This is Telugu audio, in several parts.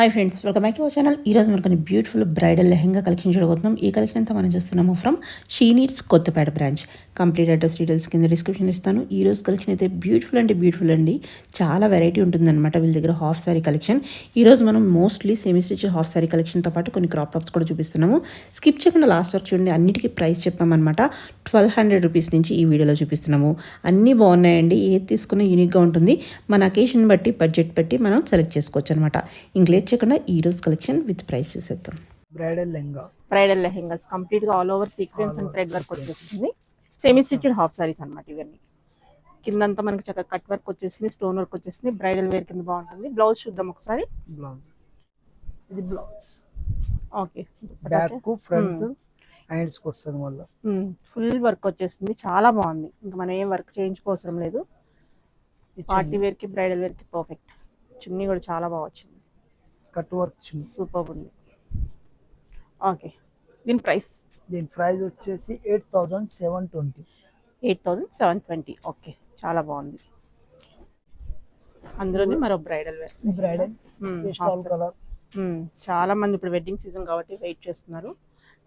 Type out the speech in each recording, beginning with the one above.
Hi friends, welcome back to our channel. ఈరోజు మనకు బ్యూటిఫుల్ బ్రైడల్ లెహంగా కలెక్షన్ చూడబోతున్నాం. ఈ కలెక్షన్ అంతా మనం చూస్తున్నాము from She Needs Kothapet branch. Complete address details కింద డిస్క్రిప్షన్ ఇస్తాను. ఈ రోజు కలెక్షన్ అయితే బ్యూటిఫుల్ అండి. చాలా వెరైటీ ఉంటుందన్నమాట వీళ్ళ దగ్గర హాఫ్ సారీ కలెక్షన్. ఈరోజు మనం mostly semi stitch half sari కలెక్షన్తో పాటు కొన్ని క్రాప్ టాప్స్ కూడా చూపిస్తున్నాము. స్కిప్ చేయకుండా లాస్ట్ వరకు చూడండి. అన్నిటికీ ప్రైస్ చెప్పామన్నమాట. 1200 రూపీస్ నుంచి ఈ వీడియోలో చూపిస్తున్నాము. అన్నీ బాగున్నాయండి. ఏది తీసుకున్నా యూనిక్గా ఉంటుంది. మన అకేషన్ బట్టి బడ్జెట్ బట్టి మనం సెలెక్ట్ చేసుకోవచ్చు అనమాట. ఇంగ్లేట్ చేయకుండా ఈ రోజు కలెక్షన్ విత్ ప్రైస్ చూసేద్దాం. బ్రైడల్ లెహెంగాస్ కంప్లీట్ గా all over sequence and thread work వచ్చేస్తుంది. సెమీ స్టిచ్డ్ హాఫ్ సారీస్ అన్నమాట ఇవన్నీ. కిందంతా మనకి చక్కగా కట్ వర్క్ వచ్చేసింది, స్టోన్ వర్క్ వచ్చేసింది. బ్రైడల్ వేర్ కింద బాగుంటుంది. బ్లౌజ్ చూద్దాం ఒకసారి. ఇది blouse. Okay, back front hands కి వస్తుంది. మళ్ళీ ఫుల్ వర్క్ వచ్చేసింది. చాలా బాగుంది. ఇంకా మనం ఏం వర్క్ చేయించుకోవసరం లేదు. పార్టీ వేర్ కి బ్రైడల్ వేర్ కి పర్ఫెక్ట్. చున్నీ కూడా చాలా బాగా వచ్చింది. కట్ వర్క్ సూపర్ ఉంది. ఓకే, దీని ప్రైస్ వచ్చేసి 8720. 8720. ఓకే, చాలా బాగుంది. అందులోనే మరో బ్రైడల్ వేర్. కలర్. చాలా మంది ఇప్పుడు వెడ్డింగ్ సీజన్ కాబట్టి వెయిట్ చేస్తున్నారు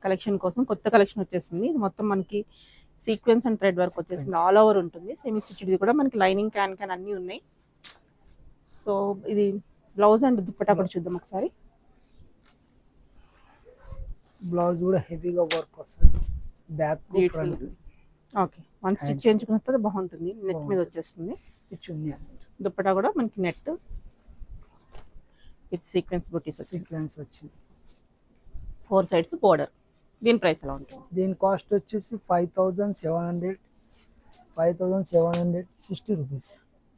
కలెక్షన్ కోసం. కొత్త కలెక్షన్ వచ్చేసింది. ఇది మొత్తం మనకి సీక్వెన్స్ అండ్ థ్రెడ్ వర్క్ వచ్చేసింది. ఆల్ ఓవర్ ఉంటుంది. సెమీ స్టిచ్డ్ కూడా మనకి లైనింగ్ క్యాన్ అన్నీ ఉన్నాయి. సో ఇది బ్లౌజ్ అండ్ దుప్పటా కూడా చూద్దాం ఒకసారి. బ్లౌజ్ కూడా హెవీగా వర్క్ వస్తుంది. Back front. Okay, one stitch చేయించుకున్న తర్వాత బాగుంటుంది. నెట్ మీద వచ్చేస్తుంది. దుప్పటా కూడా మనకి నెట్ విత్ సీక్వెన్స్ బుటీస్ వచ్చింది. 4 సైడ్స్ బోర్డర్. దీని ప్రైస్ ఎలా ఉంటుంది? దీని కాస్ట్ వచ్చేసి 5760 రూపీస్.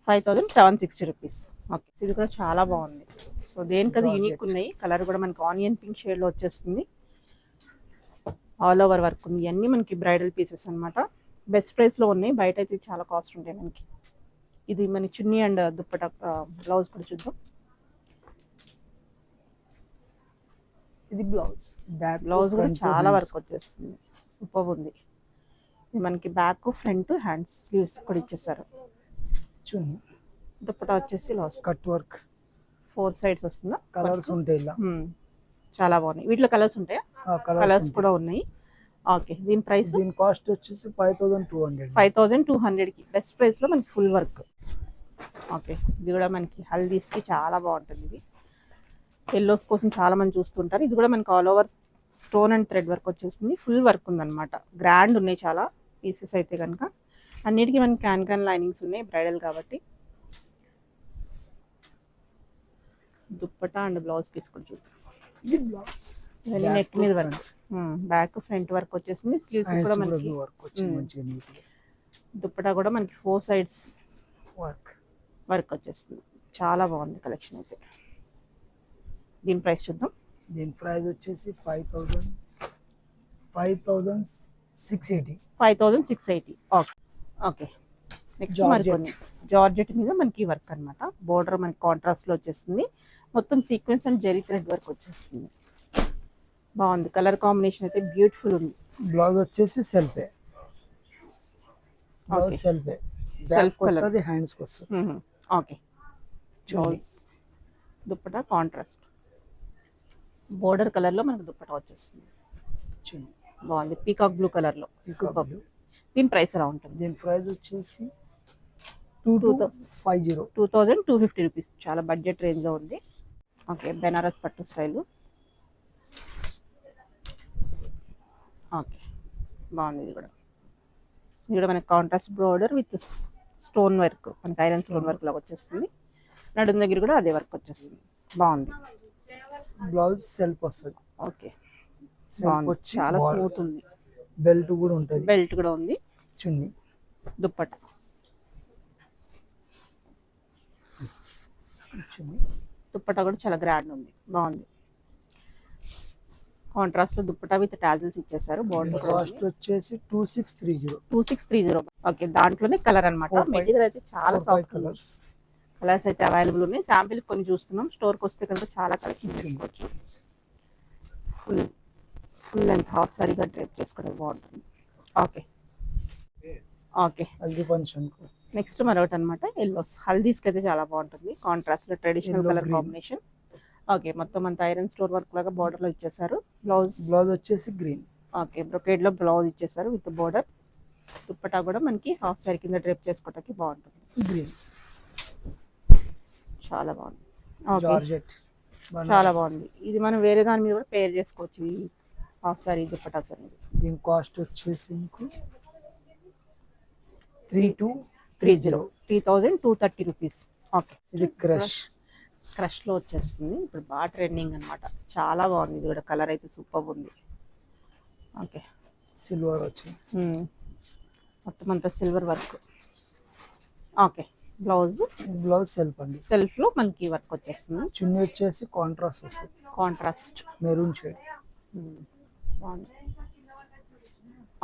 5760 రూపీస్. ఓకే, ఇది కూడా చాలా బాగుంది. సో దేనికది యూనిక్ ఉన్నాయి. కలర్ కూడా మనకి ఆనియన్ పింక్ షేడ్ లో వచ్చేస్తుంది. ఆల్ ఓవర్ వర్క్ ఉంది. ఇవన్నీ మనకి బ్రైడల్ పీసెస్ అన్నమాట. బెస్ట్ ప్రైస్ లో ఉన్నాయి. బయట అయితే చాలా కాస్ట్ ఉంటాయి మనకి. ఇది మన చున్నీ అండ్ దుప్పటా బ్లౌజ్ కూడా చూద్దాం. ఇది బ్లౌజ్ కూడా చాలా వర్క్ వచ్చేస్తుంది. సూపర్ ఉంది. ఇది మనకి బ్యాక్ ఫ్రంట్ హ్యాండ్స్ స్లీవ్స్ కూడా ఇచ్చేసారు. చున్నీ దుప్పటా వచ్చేసి లాస్ట్ కట్ వర్క్. 4 సైడ్స్ వస్తుందా? కలర్స్ ఉంటాయి ఇలా. చాలా బాగున్నాయి. వీటిలో కలర్స్ ఉంటాయా? కలర్స్ కూడా ఉన్నాయి. ఓకే, దీని ప్రైస్? దీని కాస్ట్ వచ్చేసి 5200. 5200 కి బెస్ట్ ప్రైస్ లో మనకి ఫుల్ వర్క్. ఓకే, ఇది కూడా మనకి హల్దీస్ కి చాలా బాగుంటుంది. ఇది ఎల్లోస్ కోసం చాలా మంది చూస్తుంటారు. ఇది కూడా మనకి all over stone and thread work వచ్చేస్తుంది. ఫుల్ వర్క్ ఉందన్నమాట. గ్రాండ్ ఉన్నాయి చాలా పీసెస్ అయితే కనుక. అన్నిటికీ మనకి క్యాన్ లైనింగ్స్ ఉన్నాయి బ్రైడల్ కాబట్టి. దుప్పటా అండ్ బ్లౌజ్ పీస్ కూడా చూద్దాం. ఇవన్నీ నెట్ మీద వర్క్. బ్యాక్ ఫ్రంట్ వర్క్ వచ్చేసింది. స్లీవ్స్ కూడా మనకి దుప్పటా కూడా మనకి 4 సైడ్స్ వర్క్ వచ్చేస్తుంది. చాలా బాగుంది కలెక్షన్ అయితే. దీని ప్రైస్ చూద్దాం. దీని ప్రైస్ వచ్చేసి 5680. 5680. Okay okay. నెక్స్ట్ మరికొన్ని జార్జెట్ మీద మనకి వర్క్ అనమాట. బోర్డర్ మనకి కాంట్రాస్ట్ లో వచ్చేస్తుంది. మొత్తం sequence and zari thread work వచ్చేస్తుంది. బాగుంది. కలర్ కాంబినేషన్ అయితే బ్యూటిఫుల్ ఉంది. బ్లౌజ్ వచ్చేసి సెల్ఫ్ కలర్, హ్యాండ్స్ వస్తుంది. Okay, blouse dupatta contrast border colour లో మనకి దుప్పటా వచ్చేస్తుంది. బాగుంది. పీకాక్ బ్లూ కలర్ లో. దీని ప్రైస్ ఎలా ఉంటుంది? దీని ప్రైస్ వచ్చేసి 2250 రూపీస్. చాలా బడ్జెట్ రేంజ్ లో ఉంది. ఓకే, బెనారస్ పట్టు స్టైల్. ఓకే, బాగుంది. ఇది కూడా మనకి contrast border with stone work, మనకి ఐరన్ స్టోన్ వర్క్ లాగా వచ్చేస్తుంది. నడుం దగ్గర కూడా అదే వర్క్ వచ్చేస్తుంది. బాగుంది. బ్లౌజ్ సెల్ఫ్ వస్తుంది. ఓకే, చాలా స్మూత్ ఉంది. బెల్ట్ కూడా ఉంటుంది. బెల్ట్ కూడా ఉంది. చున్నీ దుప్పటా దుప్పటా కూడా చాలా గ్రాండ్ ఉంది. బాగుంది. కాంట్రాస్ట్ లో దుప్పటా విత్ టాజిల్స్ ఇచ్చేసారు. బోర్డర్ కాస్ట్ వచ్చేసి 2630. ఓకే, దాంట్లోనే కలర్ అన్నమాట. మెటీరియల్ అయితే చాలా సాఫ్ట్ కలర్స్ అయితే అవైలబుల్ ఉన్నాయి. శాంపిల్ కొన్ని చూస్తున్నాం. స్టోర్కి వస్తే కనుక చాలా కలెక్షన్ చేసుకోవచ్చు. ఫుల్ అండ్ హాఫ్ సారీగా డ్రైప్ చేసుకోవడం బాగుంటుంది. Okay okay, haldi function. Next మరొకటి అనమాట ఎల్లోస్. హల్దీస్కి అయితే చాలా బాగుంటుంది. Contrast traditional colour combination. Okay, మొత్తం అంత ఐరన్ స్టోర్ వర్క్ లాగా border లో ఇచ్చేసారు. బ్లౌజ్ బ్లౌజ్ వచ్చేసి గ్రీన్. ఓకే, బ్రొకేడ్ లో బ్లౌజ్ ఇచ్చేసారు విత్ బోర్డర్. దుప్పటా కూడా మనకి హాఫ్ సారీ కింద డ్రేప్ చేసుకోవడానికి బాగుంటుంది. గ్రీన్ చాలా బాగుంది. Okay, georgette. చాలా బాగుంది. ఇది మనం వేరే దాని మీద కూడా పేర్ చేసుకోవచ్చు. ఈ హాఫ్ సారీ దుప్పటాస్ అనేది దీని కాస్ట్ వచ్చేసి మీకు 3230 రూపీస్. ఓకే, ఇది క్రష్. క్రష్లో వచ్చేస్తుంది. ఇప్పుడు బాగా ట్రెండింగ్ అనమాట. చాలా బాగుంది. ఇది కూడా కలర్ అయితే సూపర్ ఉంది. ఓకే, సిల్వర్ వచ్చి మొత్తం అంతా silver work. Okay, blouse blouse self అండి. సెల్ఫ్లో మనకి వర్క్ వచ్చేస్తుంది. చున్నీ వచ్చేసి కాంట్రాస్ట్ వస్తుంది, కాంట్రాస్ట్ మెరూన్ షేడ్. బాగుంది.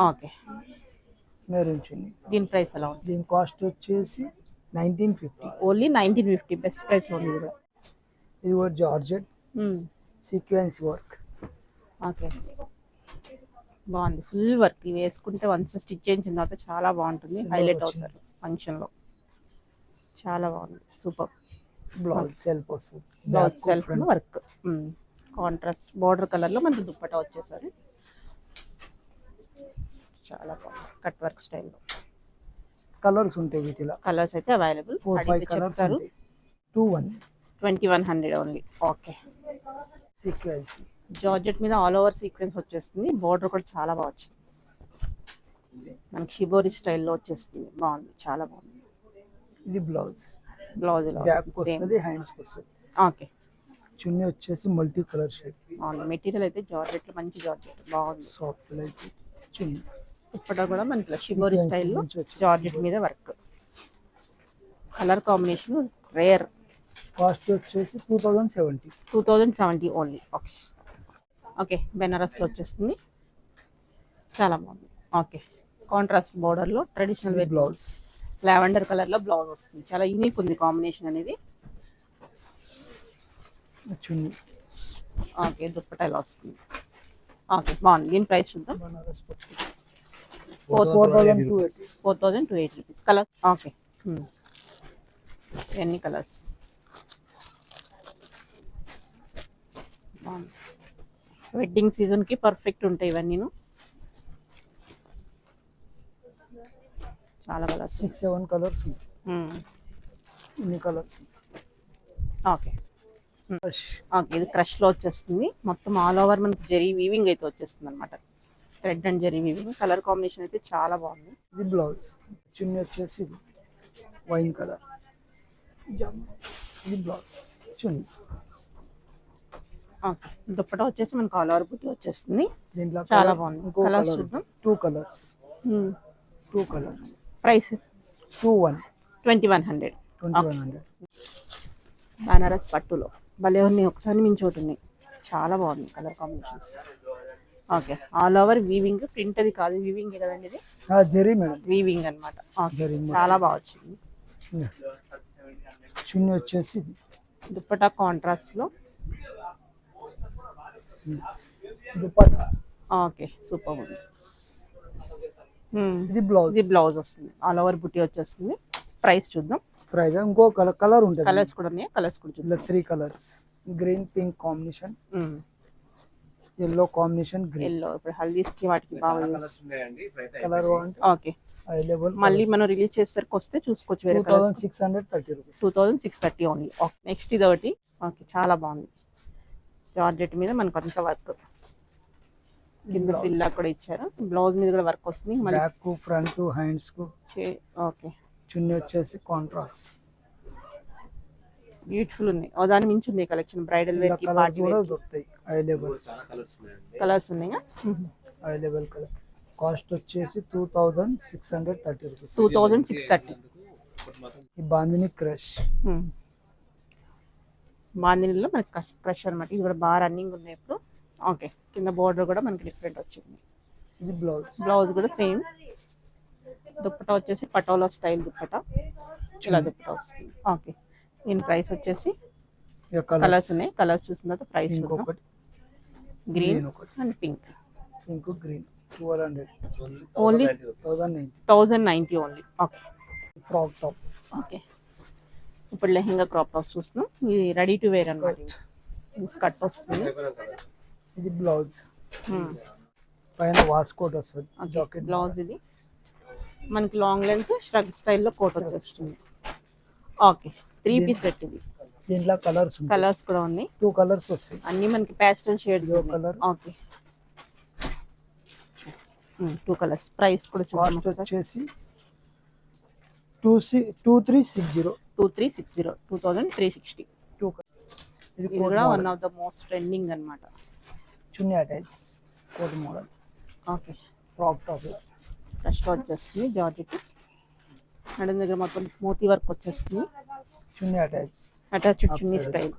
ఓకే, మెరూన్ చున్నీ. దీని ప్రైస్ ఎలా ఉంది? దీని కాస్ట్ వచ్చేసి 1950. ఓన్లీ 1950. బెస్ట్ ప్రైస్లో ఉంది ఇది కూడా. ఇది కూడా జార్జెట్ సీక్వెన్స్ వర్క్. ఓకే, బాగుంది. Full work. ఇవి వేసుకుంటే వన్స్ స్టిచ్ చేయించిన తర్వాత చాలా బాగుంటుంది. Silver హైలైట్ వచ్చింది. అవుతారు ఫంక్షన్లో. చాలా బాగుంది. సూపర్. బ్లౌజ్ సెల్ఫ్ వస్తుంది, blouse self work contrast border కలర్లో మనకి దుప్పటా వచ్చేసరి చాలా బాగుంది. కట్ వర్క్ స్టైల్లో కలర్స్ ఉంటాయి వీటిలో. కలర్స్ అయితే అవైలబుల్. 4-5 కలర్స్ చెప్తారు. ఉంటాయి. 2-1 2100 ఓన్లీ. Okay, sequence. జార్జెట్ మీద ఆల్ ఓవర్ సీక్వెన్స్ వచ్చేస్తుంది. బార్డర్ కూడా చాలా బాగా వచ్చింది. మనకి షిబోరి స్టైల్లో వచ్చేస్తుంది. బాగుంది, చాలా బాగుంది. ఇది బ్లౌజ్. బ్లౌజ్ ఇలా బ్యాక్ వస్తుంది. వస్తుంది, హ్యాండ్స్ వస్తుంది. ఓకే, చున్నీ వచ్చేసి మల్టీ కలర్ షేడ్. బాగుంది. మెటీరియల్ అయితే జార్జెట్లో మంచి జార్జెట్ బాగుంది. సాఫ్ట్ లైట్ చున్నీ. ఇప్పుడు కూడా మనకి షిబోరి Sequence స్టైల్లో నుంచి వచ్చింది. జార్జెట్ మీద work. Colour combination rare. Cost వచ్చేసి 2070. 2070 ఓన్లీ. ఓకే, ఓకే, బెనారస్లో వచ్చేస్తుంది. చాలా బాగుంది. ఓకే, కాంట్రాస్ట్ బోర్డర్లో ట్రెడిషనల్ వేర్ బ్లౌజ్ లావెండర్ కలర్లో బ్లౌజ్ వస్తుంది. చాలా యూనిక్ ఉంది కాంబినేషన్ అనేది. చున్నీ. ఓకే, దుప్పటా ఇలా వస్తుంది. ఓకే, బాగుంది. దీని ప్రైస్ చూద్దాం. బనారస్ పట్టు 4280 రూపీస్. కలర్ ఓకే, ఎన్ని కలర్స్ బాగుంది. వెడ్డింగ్ సీజన్కి పర్ఫెక్ట్ ఉంటాయి ఇవన్నీ. చాలా కలర్స్. 6-7 కలర్స్ ఉంటాయి. ఇన్ని కలర్స్. ఓకే, ఓకే, ఇది క్రష్లో వచ్చేస్తుంది. మొత్తం ఆల్ ఓవర్ మనకి జరీ వీవింగ్ అయితే వచ్చేస్తుంది అనమాట. Thread and zari weaving. Colour combination అయితే చాలా బాగుంది. ఇది బ్లౌజ్. చున్నీ వచ్చేసి వైన్ కలర్. ఇది బ్లౌజ్ చున్నీ. ఓకే, దుప్పటా వచ్చేసి మనకి ఆల్ ఓవర్ బుట్టి వచ్చేస్తుంది. దీంట్లో చాలా బాగుంది. ఇంకో కలర్స్ కలర్. చూద్దాం. 2 కలర్స్. 2 కలర్. ప్రైస్ 2-1 2100. 2100. బనారస్ పట్టులో భలే ఉన్నాయి. ఒకసారి మించి ఒకటి ఉన్నాయి. చాలా బాగుంది colour combinations. Okay, all over weaving. Print అది కాదు, వీవింగ్ కదండి ఇది. జరీ మేడం. వీవింగ్ అనమాట. జరీ. చాలా బాగా వచ్చింది. చున్నీ వచ్చేసి ఇది. దుప్పటా కాంట్రాస్ట్లో. దుపట్టా. ఓకే, సూపర్ ఉంది. ఇది బ్లౌజ్. ఇది బ్లౌజ్ వస్తుంది. ఆల్ ఓవర్ బుట్టి వచ్చేస్తుంది. ప్రైస్ చూద్దాం. ప్రైస్ ఇంకో కలర్ ఉంటుంది. కలర్స్ కూడా ఉన్నాయి. కలర్స్ కూడా ఇలా చూద్దాం. 3 colours. Green pink combination, yellow combination, green. Yellow ఇప్పుడు హల్దీస్కి వాటికి బాగా యూస్. Colour okay, available. మళ్ళీ మనం రిలీజ్ చేసేసరికి వస్తే చూసుకోవచ్చు. వేరే colours 2630 rupees. 2630 only. Okay, next ఇది ఒకటి. ఓకే, చాలా బాగుంది. జార్జెట్ మీద మనకు అంత వర్క్. కింద పిల్లా కూడా ఇచ్చారు. బ్లౌజ్ మీద కూడా వర్క్ వస్తుంది. మళ్ళీ బ్యాక్ కు ఫ్రంట్ కు హ్యాండ్స్ కు. ఓకే, చున్నీ వచ్చేసి కాంట్రాస్ట్. బ్యూటిఫుల్ ఉన్నాయి. ఓ దాని మించి ఉంది కలెక్షన్. బ్రైడల్ వేర్ కి, కలర్స్ పార్టీ కూడా వేర్ కి దొరుకుతాయి. అవైలబుల్ కలర్స్ ఉన్నాయి. Available colour. కాస్ట్ వచ్చేసి 2630 రూపీస్. 2630. ఈ బాందిని క్రష్. బాందినిలో మనకి క్రష్ అనమాట. ఇది కూడా బాగా రన్నింగ్ ఉన్నాయి ఇప్పుడు. ఓకే, కింద బోర్డర్ కూడా మనకి డిఫరెంట్ వచ్చింది. ఇది బ్లౌజ్. బ్లౌజ్ కూడా సేమ్. దుప్పటా వచ్చేసి పటోలా స్టైల్ దుప్పటా. ఇలా దుప్పటా వస్తుంది. ఓకే, దీని ప్రైస్ వచ్చేసి కలర్స్ ఉన్నాయి. కలర్స్ చూసిన తర్వాత ప్రైస్ ఇంకొకటి గ్రీన్ ఒకటి. And pink. Pink green 1200. Only 1090. Only. Okay, frock top. Okay, ఇప్పుడు లెహెంగా క్రాప్ టాప్ చూస్తున్నాం. ఇది రెడీ టు వేర్ అనమాట. స్కర్ట్ వస్తుంది. ఇది బ్లౌజ్ Hmm. పైన వాస్కోట్ వస్తుంది జాకెట్ బ్లౌజ్ ఇది మనకి లాంగ్ లెంత్ స్ట్రగ్ స్టైల్లో కోట్ వచ్చేస్తుంది. ఓకే 3 పీస్ సెట్ ఇది. దీంట్లో కలర్స్ ఉంటాయి, కలర్స్ కూడా ఉన్నాయి, 2 కలర్స్ వస్తాయి. అన్ని మనకి pastel shades Yellow colour. Okay 2 colours. Price కూడా కాస్ట్ చూద్దాం. వచ్చేసి 2360. 2360 2360. ఇది ఇది కూడా one of the most trending అన్నమాట. Chunni attach coat model. Okay crop top fresh వచ్చేస్తుంది జార్జెట్. నడుం దగ్గర మొత్తం మోతీ వర్క్ వచ్చేస్తుంది. Chunni attach. Attached Up chunni side. Style.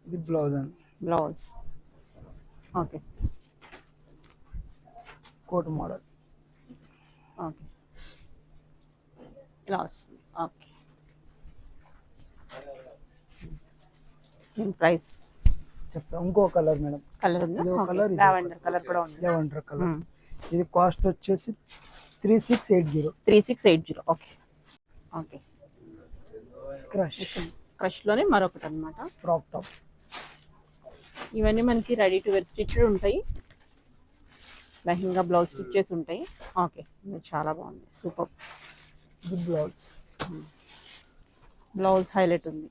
ఇది బ్లౌజ్ అండి, blouse. Okay coat model. Okay ఇలా వస్తుంది. ఓకే దీని ప్రైస్ చెప్తా. ఇంకో కలర్ మేడం, కలర్ ఉందా? ఇది ఒక ఓకే colour, ఇది ఒక లావెండర్ కలర్ కూడా ఉంది. Lavender colour. ఇది కాస్ట్ వచ్చేసి 3680. 3680. ఓకే ఓకే క్రష్ క్రష్లోనే మరొకటి అన్నమాట. Crop top. ఇవన్నీ మనకి రెడీ టు వేర్ స్టిచ్డ్ ఉంటాయి. లెహంగా బ్లౌజ్ స్టిచ్ చేసి ఉంటాయి. ఓకే ఇది చాలా బాగుంది, సూపర్. ఇది బ్లౌజ్. బ్లౌజ్ హైలైట్ ఉంది.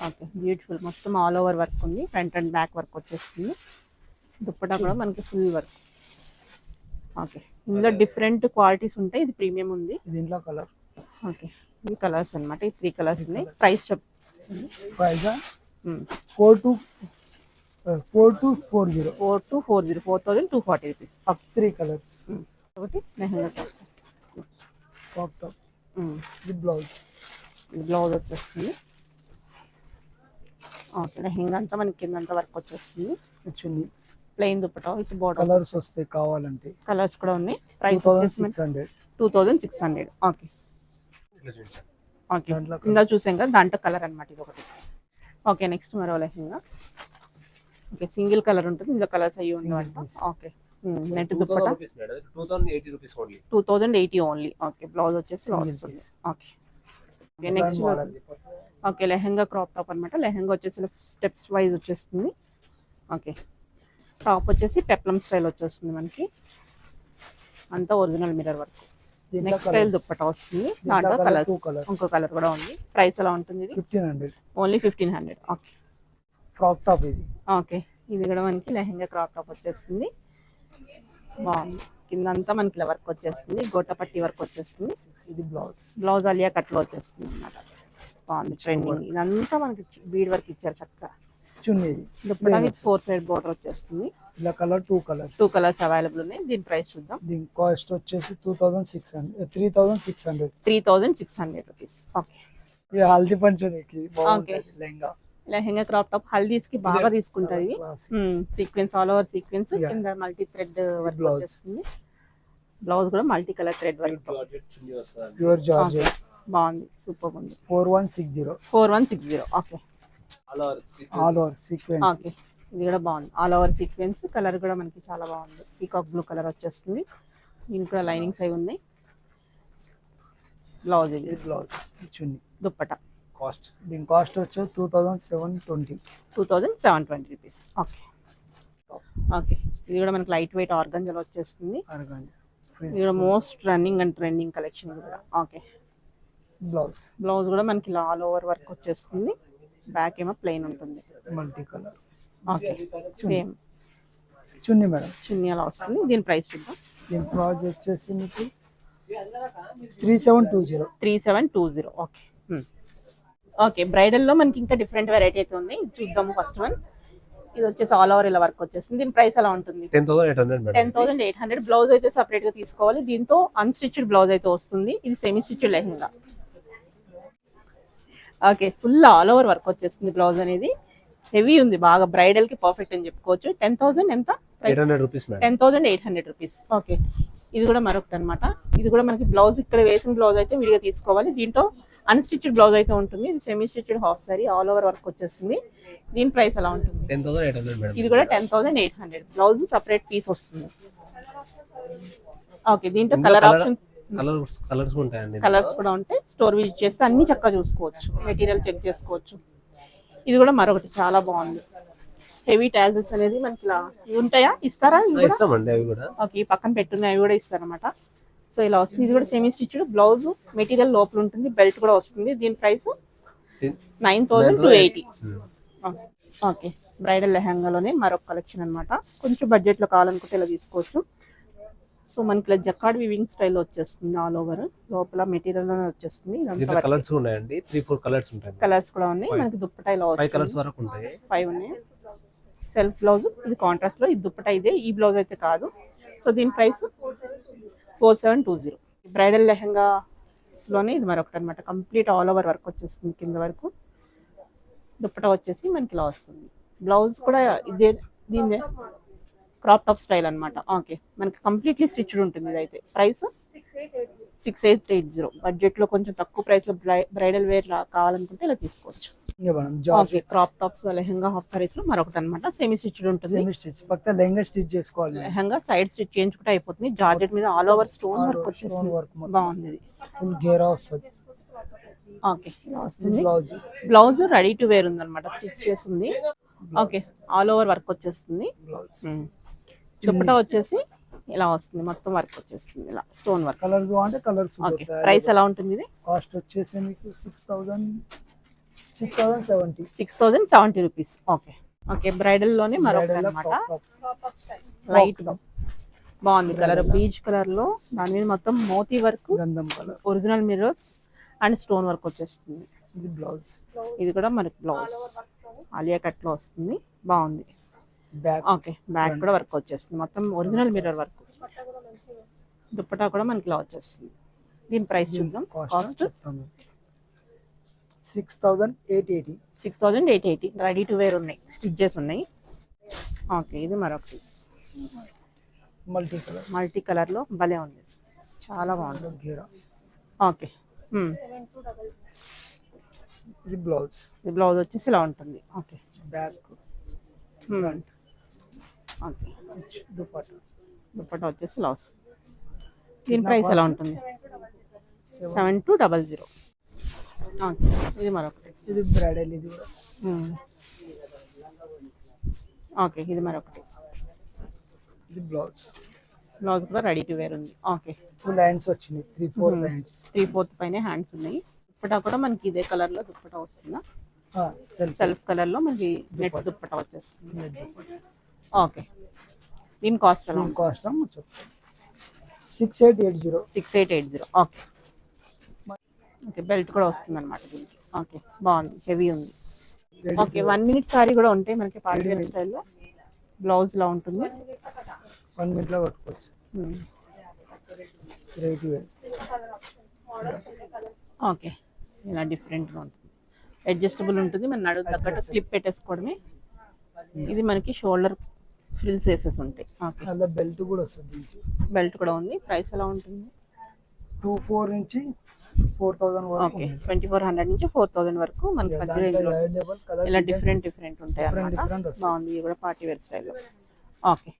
ఓకే బ్యూటిఫుల్, మొత్తం ఆల్ ఓవర్ వర్క్ ఉంది. ఫ్రంట్ అండ్ బ్యాక్ వర్క్ వచ్చేస్తుంది. దుప్పటా కూడా మనకి ఫుల్ వర్క్. ఓకే ఇందులో డిఫరెంట్ క్వాలిటీస్ ఉంటాయి. ఇది ప్రీమియం ఉంది. దీంట్లో కలర్. ఓకే ఈ కలర్స్ అన్నమాట. ఈ 3 కలర్స్ ఉన్నాయి. ప్రైస్ చెప్. ప్రైస్ 4240. 4240 4240 రూపీస్. Okay 3 colours. ఒకటి లెహంగా టాప్. Crop top. ఇది బ్లౌజ్. ఇది బ్లౌజ్ వచ్చేస్తుంది. ఓకే లెహంగా అంతా మనకి కిందంతా వర్క్ వచ్చేస్తుంది. Chunni. Plain dupatta with border. Colours వస్తాయి కావాలంటే. కలర్స్ కూడా ఉన్నాయి. ప్రైస్ 2600. 2600. ఓకే ఓకే దాంట్లో ఇందా చూసాం కదా, దాంట్లో కలర్ అన్నమాట ఇది ఒకటి. ఓకే నెక్స్ట్ మరో లెహంగా. ఓకే సింగిల్ కలర్ ఉంటుంది. ఇందులో కలర్స్ అయ్యి ఉండవంట. piece. Okay net dupatta 2080 rupees only. 2080 only. Okay blouse వచ్చేసి Single వస్తుంది. piece. Okay okay next model. Okay lehenga crop top అన్నమాట. లెహంగా వచ్చేసి స్టెప్స్ వైజ్ వచ్చేస్తుంది. ఓకే టాప్ వచ్చేసి పెప్లమ్ స్టైల్ వచ్చేస్తుంది మనకి. అంతా ఒరిజినల్ మిర్రర్ వర్క్. దీంట్లో నెక్స్ట్ స్టైల్ colours. దుప్పటా వస్తుంది. దీంట్లో దాంట్లో colour, కలర్స్ 2 colours. ఇంకో కలర్ కూడా ఉంది. ప్రైస్ ఎలా ఉంటుంది ఇది? 1500. ఓన్లీ 1500. ఓకే ఫ్రాక్ టాప్ ఇది. ఓకే ఇది కూడా మనకి లెహంగా క్రాప్ టాప్ వచ్చేస్తుంది. బాగుంది. కిందంతా మనకి ఇలా వర్క్ వచ్చేస్తుంది. గోటపట్టి వర్క్ వచ్చేస్తుంది. ఇది బ్లౌజ్. బ్లౌజ్ అలియా కట్లో వచ్చేస్తుంది అన్నమాట. బాగుంది ట్రెండింగ్. ఇదంతా మనకి బీడ్ వర్క్ ఇచ్చారు చక్కగా. చున్నీ ఇది. దుప్పటా విత్ 4 సైడ్ బోర్డర్ వచ్చేస్తుంది. ఇలా కలర్ 2 కలర్స్. 2 కలర్స్ అవైలబుల్ ఉన్నాయి. దీని ప్రైస్ చూద్దాం. దీని కాస్ట్ వచ్చేసి 3600. 3600 రూపీస్. ఓకే ఇది హల్దీ ఫంక్షన్కి బాగుంటుంది లెహంగా. లెహంగా క్రాప్ టాప్ హల్దీస్ కి బాగా తీసుకుంటారు ఇవి. Classic. Sequence all over sequence. Yeah. కింద మల్టీ థ్రెడ్ వర్క్ Blouse. వచ్చేస్తుంది. బ్లౌజ్ కూడా multi colour thread work. Georgette chunni వస్తదండి. Pure georgette. బాగుంది, సూపర్ ఉంది. 4160. 4160. Okay All over sequence. All over sequence. Okay ఇది కూడా బాగుంది. All over sequence. కలర్ కూడా మనకి చాలా బాగుంది. పీకాక్ బ్లూ కలర్ వచ్చేస్తుంది. దీనికి కూడా లైనింగ్స్ అయి ఉన్నాయి. బ్లౌజ్ ఇది ఇది బ్లౌజ్. చున్నీ. దుప్పటా Cost. దీని కాస్ట్ వచ్చేసి 2720. 2720 రూపీస్. ఓకే ఓకే ఇది కూడా మనకి లైట్ వెయిట్ ఆర్గంజాలో వచ్చేస్తుంది. అరగండి. ఇది కూడా most running and trending collection కూడా. Okay blouse. బ్లౌజ్ కూడా మనకి ఇలా ఆల్ ఓవర్ వర్క్ వచ్చేస్తుంది. బ్యాక్ ఏమో ప్లెయిన్ ఉంటుంది. Multi colour. Okay same chunni madam. Chunni అలా వస్తుంది. దీని ప్రైస్ చూద్దాం. దీని ప్రైస్ వచ్చేసి మీకు 3720. 3720. ఓకే ఓకే బ్రైడల్లో మనకి ఇంకా డిఫరెంట్ వెరైటీ అయితే ఉంది. ఇది చూద్దాము. ఫస్ట్ వన్ ఇది వచ్చేసి ఆల్ ఓవర్ ఇలా వర్క్ వచ్చేస్తుంది. దీని ప్రైస్ ఎలా ఉంటుంది? 10,800 మేడం. 10,800. బ్లౌజ్ అయితే సపరేట్ గా తీసుకోవాలి. దీంతో అన్స్టిచ్డ్ బ్లౌజ్ అయితే వస్తుంది. ఇది semi stitched lehenga. Okay full all over work వచ్చేస్తుంది. బ్లౌజ్ అనేది హెవీ ఉంది, బాగా బ్రైడల్ కి పర్ఫెక్ట్ అని చెప్పుకోవచ్చు. 10,000 ఎంత? 800 rupees మేడం. 10,800 రూపీస్. ఓకే ఇది కూడా మరొకటి అనమాట. ఇది కూడా మనకి బ్లౌజ్ ఇక్కడ వేసిన బ్లౌజ్ అయితే విడిగా తీసుకోవాలి. దీంట్లో అన్స్టిచ్డ్ బ్లౌజ్ అయితే ఉంటుంది. ఇది semi stitched half sorry all over work వచ్చేస్తుంది. దీని ప్రైస్ ఎలా ఉంటుంది? 10,800 మేడం. ఇది కూడా 10,800. బ్లౌజ్ సపరేట్ పీస్ వస్తుంది. ఓకే దీంట్లో కలర్ ఆప్షన్స్ కలర్స్ ఉంటాయండి. కలర్స్ కూడా ఉంటాయి. స్టోర్ విజిట్ చేస్తే అన్ని చక్కగా చూసుకోవచ్చు. మెటీరియల్ చెక్ చేసుకోవచ్చు. ఇది కూడా మరొకటి చాలా బాగుంది. హెవీ టాజిల్స్ అనేది మనకి ఇలా ఇవి ఉంటాయా, ఇస్తారా? ఇవి కూడా ఇస్తామండి అవి కూడా. ఓకే, ఈ పక్కన పెట్టున్నాయి, అవి కూడా ఇస్తారనమాట. సో ఇలా వస్తుంది. ఇది కూడా సెమీ స్టిచ్డ్, బ్లౌజ్ మెటీరియల్ లోపల ఉంటుంది, బెల్ట్ కూడా వస్తుంది. దీని ప్రైస్ 9,280. ఓకే, బ్రైడల్ లెహంగాలోనే మరొక కలెక్షన్ అన్నమాట. కొంచెం బడ్జెట్లో కావాలనుకుంటే ఇలా తీసుకోవచ్చు. సో మనకి ఇలా జకార్డ్ వివింగ్ స్టైల్ వచ్చేస్తుంది, ఆల్ ఓవర్ లోపల మెటీరియల్ లోనే వచ్చేస్తుంది. దీంట్లో కలర్స్ ఉన్నాయండి, 3-4 కలర్స్ ఉంటాయి. కలర్స్ కూడా ఉన్నాయి. మనకి దుప్పటా ఇలా 5 కలర్స్ వరకు ఉంటాయి. 5 ఉన్నాయి. సెల్ఫ్ బ్లౌజ్, ఇది కాంట్రాస్ట్ లో, ఇది దుప్పటా ఇదే, ఈ బ్లౌజ్ అయితే కాదు. సో దీని ప్రైస్ 4720. బ్రైడల్ లెహంగాస్ లోనే ఇది మరొకటి అనమాట. కంప్లీట్ ఆల్ ఓవర్ వర్క్ వచ్చేస్తుంది కింద వరకు. దుప్పటా వచ్చేసి మనకి ఇలా వస్తుంది. బ్లౌజ్ కూడా ఇదే, దీనిదే క్రాప్ టాప్ స్టైల్ అనమాట. ఓకే, మనకి కంప్లీట్లీ స్టిచ్డ్ ఉంటుంది. ఇదైతే ప్రైస్ 6880. బడ్జెట్ లో కొంచెం తక్కువ ప్రైస్ లో బ్రైడల్ వేర్ కావాలనుకుంటే ఇలా తీసుకోవచ్చు. ఇంకా madam George okay, crop tops lehenga half saris లో మరొకటి అనమాట. సెమీ స్టిచ్డ్ ఉంటుంది. సెమీ స్టిచ్ పక్క లెహంగా స్టిచ్ చేసుకోవాలి. లెహంగా సైడ్ స్టిచ్ చేయించుకుంటే అయిపోతుంది. జార్జెట్ మీద ఆల్ ఓవర్ స్టోన్ వర్క్ వచ్చేస్తుంది. బాగుంది ఇది. ఫుల్ గేరా వస్తుంది. ఓకే, ఇలా వస్తుంది. Blouse blouse ready to wear ఉంది అనమాట, స్టిచ్ చేస్తుంది. ఓకే, ఆల్ ఓవర్ వర్క్ వచ్చేస్తుంది. బ్లౌజ్ దుప్పటా వచ్చేసి ఇలా వస్తుంది, మొత్తం వర్క్ వచ్చేస్తుంది, ఇలా స్టోన్ వర్క్. కలర్స్ అంటే కలర్స్. ఓకే, ప్రైస్ ఎలా ఉంటుంది ఇది? కాస్ట్ వచ్చేసి మీకు 6,070. 6,070 రూపీస్. ఓకే ఓకే, బ్రైడల్ లోనే మరొకటి అనమాట. లైట్ గా బాగుంది కలర్, బీచ్ కలర్ లో. దాని మీద మొత్తం మోతీ వర్క్, గంధం colour, original mirrors and stone work వచ్చేస్తుంది. ఇది బ్లౌజ్. ఇది కూడా మనకి బ్లౌజ్ ఆలియా కట్ లో వస్తుంది, బాగుంది. బ్యాక్ ఓకే, బ్యాక్ కూడా వర్క్ వచ్చేస్తుంది, మొత్తం ఒరిజినల్ మిర్రర్ వర్క్. దుప్పటా కూడా మనకి ఇలా వచ్చేస్తుంది. దీని ప్రైస్ చూద్దాం. కాస్ట్ 6,880. 6,880. రెడీ టు వేర్ ఉన్నాయి, స్టిచ్చెస్ ఉన్నాయి. ఓకే, ఇది మరొకటి మల్టీ కలర్, మల్టీ కలర్ లో భలే ఉంది, చాలా బాగుంది. గేరా. ఓకే, ఇది బ్లౌజ్. ఇది బ్లౌజ్ వచ్చేసి ఇలా ఉంటుంది. Okay, back okay, dupatta. Dupatta వచ్చేసి ఇలా వస్తుంది. దీని ప్రైస్ ఎలా ఉంటుంది? 7200. ఓకే, ఇది మరొకటి. ఇది బ్రైడల్. ఇది కూడా ఓకే, ఇది మరొకటి. ఇది బ్లౌజ్. బ్లౌజ్ కూడా రెడీ టు వేర్ ఉంది. ఓకే, ఫుల్ హ్యాండ్స్ వచ్చినాయి, 3-4 హ్యాండ్స్. 3/4 పైన హ్యాండ్స్ ఉన్నాయి. దుప్పటా కూడా మనకి ఇదే కలర్ లో దుప్పటా వస్తుందా? సెల్ఫ్ కలర్ లో మనకి నెట్ దుప్పటా వచ్చేస్తుంది. ఓకే, దీని కాస్ట్ ఎలా ఉంటుంది? కాస్ట్ 6,880. 6880. ఓకే ఓకే, బెల్ట్ కూడా వస్తుంది అనమాట దీనికి. ఓకే, బాగుంది, హెవీ ఉంది. ఓకే, 1 minute సారీ కూడా ఉంటాయి మనకి పార్టీ వేర్ స్టైల్లో. బ్లౌజ్ లా ఉంటుంది. 1 minute లో కట్టుకోవచ్చు. రేట్ ఓకే, ఇలా డిఫరెంట్గా ఉంటుంది, అడ్జస్టబుల్ ఉంటుంది. మన నడుము తగ్గట్టు స్లిప్ పెట్టేసుకోవడమే. ఇది మనకి షోల్డర్ ఫ్రిల్స్ వేసేసి ఉంటాయి. ఓకే, అలా బెల్ట్ కూడా వస్తుంది. బెల్ట్ కూడా ఉంది. ప్రైస్ ఎలా ఉంటుంది? 24 నుంచి 4,000 వరకు. ఓకే, 2400 నుంచి 4000 వరకు మనకి మధ్య రేంజ్ లో ఇలా డిఫరెంట్ ఉంటాయి అన్నమాట. బాగుంది, ఇది కూడా పార్టీ వేర్ స్టైల్లో. ఓకే.